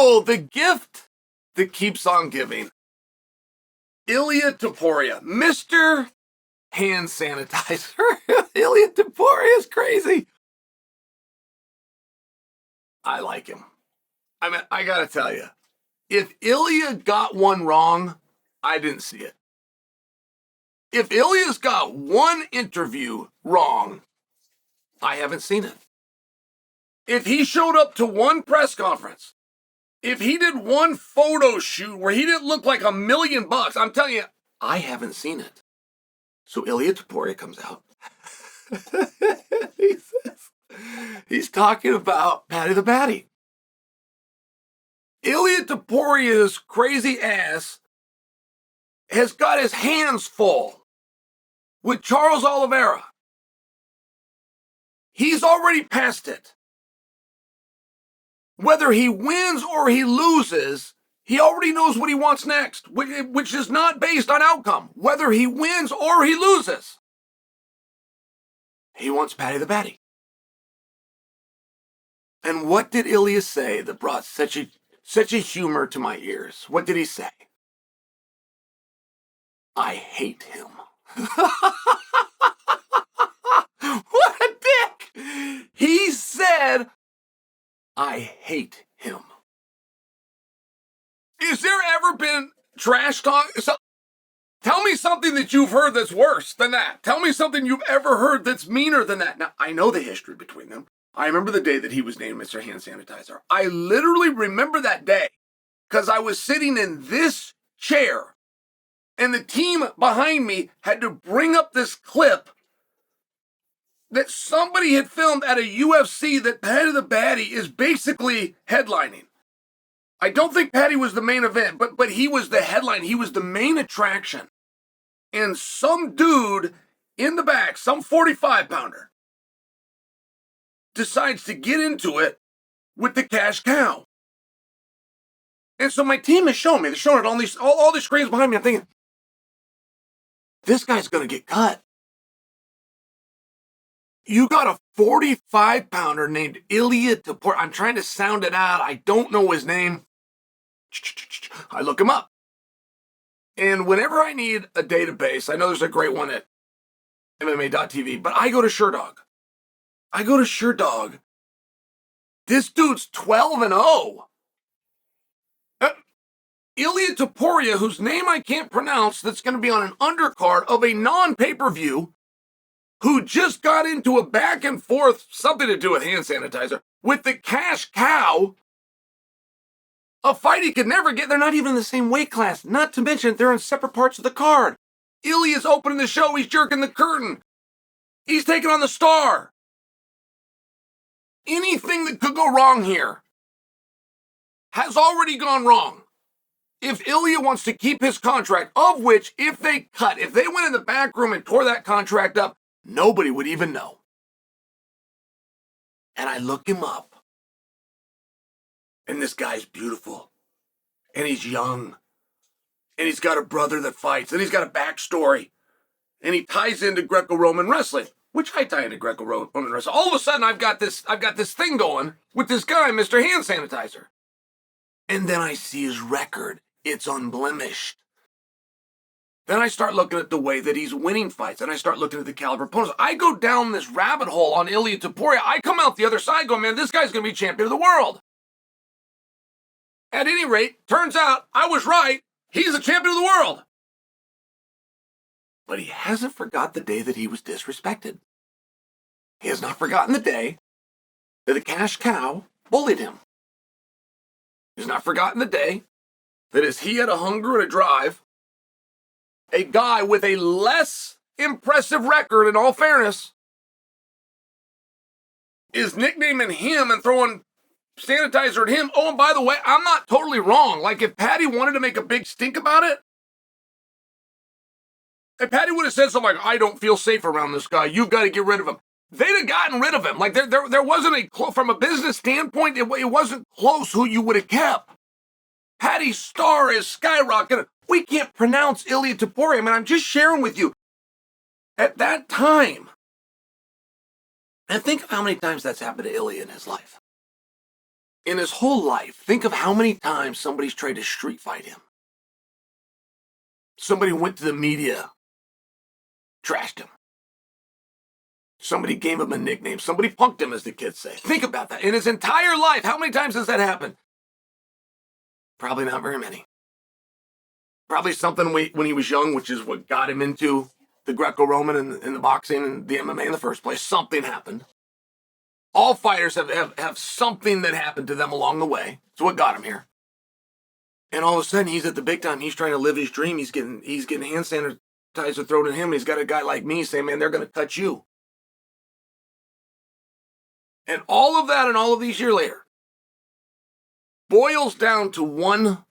Oh, the gift that keeps on giving. Ilia Topuria, Mr. Hand Sanitizer. Ilia Topuria is crazy. I like him. I mean, I gotta tell you, if Ilia got one wrong, I didn't see it. If Ilia's got one interview wrong, I haven't seen it. If he showed up to one press conference, if he did one photo shoot where he didn't look like $1 million, I'm telling you, I haven't seen it. So Ilia Topuria comes out. He's talking about Paddy the Baddy. Ilia Topuria's crazy ass has got his hands full with Charles Oliveira. He's already passed it. Whether he wins or he loses, he already knows what he wants next, which is not based on outcome. Whether he wins or he loses, he wants Paddy the Baddy. And what did Ilia say that brought such a humor to my ears? What did he say? I hate him. What a dick! He said, I hate him. Is there ever been trash talk? Tell me something that you've heard that's worse than that. Tell me something you've ever heard that's meaner than that. Now, I know the history between them. I remember the day that he was named Mr. Hand Sanitizer. I literally remember that day because I was sitting in this chair and the team behind me had to bring up this clip that somebody had filmed at a UFC that Paddy the Baddy is basically headlining. I don't think Paddy was the main event, but he was the headline. He was the main attraction. And some dude in the back, some 45-pounder, decides to get into it with the cash cow. And so my team is showing me, they're showing it on all these screens behind me. I'm thinking, this guy's going to get cut. You got a 45-pounder named Ilia Topuria. I'm trying to sound it out. I don't know his name. I look him up. And whenever I need a database, I know there's a great one at MMA.tv, but I go to SureDog. This dude's 12-0. Ilia Topuria, whose name I can't pronounce, that's going to be on an undercard of a non-pay-per-view, who just got into a back and forth, something to do with hand sanitizer, with the cash cow, a fight he could never get. They're not even in the same weight class. Not to mention, they're in separate parts of the card. Ilia's opening the show. He's jerking the curtain. He's taking on the star. Anything that could go wrong here has already gone wrong. If Ilia wants to keep his contract, of which, if they went in the back room and tore that contract up, nobody would even know. And I look him up. And this guy's beautiful. And he's young. And he's got a brother that fights. And he's got a backstory. And he ties into Greco-Roman wrestling, which I tie into Greco-Roman wrestling. All of a sudden, I've got this thing going with this guy, Mr. Hand Sanitizer. And then I see his record. It's unblemished. Then I start looking at the way that he's winning fights, and I start looking at the caliber opponents. I go down this rabbit hole on Ilia Topuria. I come out the other side going, man, this guy's going to be champion of the world. At any rate, turns out I was right. He's the champion of the world. But he hasn't forgot the day that he was disrespected. He has not forgotten the day that the cash cow bullied him. He's not forgotten the day that as he had a hunger and a drive, a guy with a less impressive record, in all fairness, is nicknaming him and throwing sanitizer at him. Oh, and by the way, I'm not totally wrong. Like, if Paddy wanted to make a big stink about it, if Paddy would have said something like, I don't feel safe around this guy, you've got to get rid of him, they'd have gotten rid of him. Like, there wasn't from a business standpoint, it wasn't close who you would have kept. Paddy's star is skyrocketing. We can't pronounce Ilia Topuria. I mean, I'm just sharing with you. At that time, and think of how many times that's happened to Ilia in his life. In his whole life, think of how many times somebody's tried to street fight him. Somebody went to the media, trashed him. Somebody gave him a nickname. Somebody punked him, as the kids say. Think about that. In his entire life, how many times has that happened? Probably not very many. Probably something when he was young, which is what got him into the Greco-Roman and the boxing and the MMA in the first place. Something happened. All fighters have something that happened to them along the way. It's what got him here. And all of a sudden, he's at the big time. He's trying to live his dream. He's getting hand sanitizer thrown at him. He's got a guy like me saying, man, they're going to cut you. And all of that and all of these years later boils down to one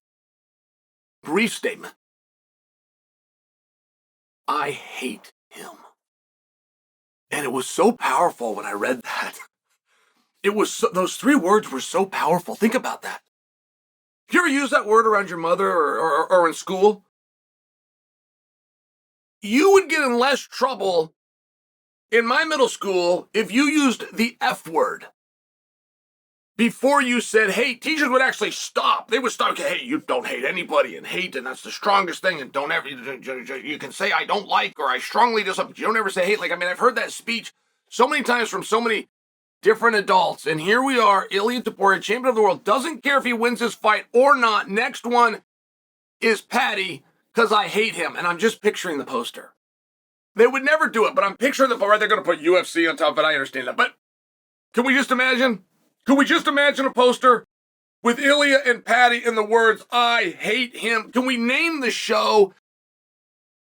brief statement. I hate him. And it was so powerful when I read that. It was those 3 words were so powerful. Think about that. Have you ever used that word around your mother or in school? You would get in less trouble in my middle school if you used the F word before you said hate. Teachers would actually stop. They would stop. Okay, hey, you don't hate anybody, and hate, and that's the strongest thing. And don't ever, you can say I don't like or I strongly dislike, but you don't ever say hate. Like, I mean, I've heard that speech so many times from so many different adults. And here we are, Ilia Topuria, champion of the world, doesn't care if he wins his fight or not. Next one is Paddy, because I hate him. And I'm just picturing the poster. They would never do it, but I'm picturing the poster. They're going to put UFC on top of it. I understand that. But can we just imagine? Could we just imagine a poster with Ilia and Paddy and the words, I hate him? Can we name the show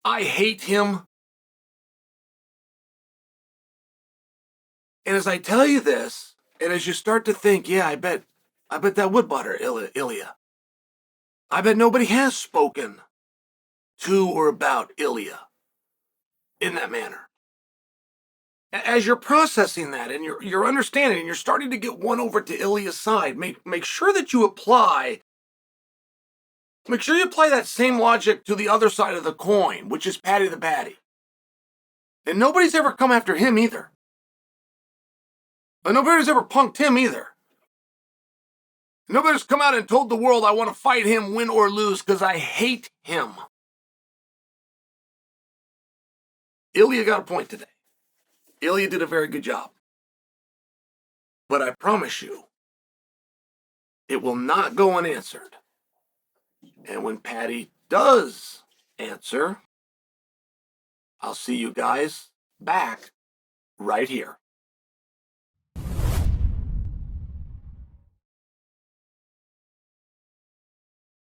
I Hate Him? And as I tell you this, and as you start to think, yeah, I bet that would butter Ilia. I bet nobody has spoken to or about Ilia in that manner. As you're processing that and you're understanding and you're starting to get one over to Ilia's side, make sure that you apply that same logic to the other side of the coin, which is Paddy the Baddy. And nobody's ever come after him either. And nobody's ever punked him either. Nobody's come out and told the world I want to fight him, win or lose, because I hate him. Ilia got a point today. Ilia did a very good job. But I promise you, it will not go unanswered. And when Paddy does answer, I'll see you guys back right here.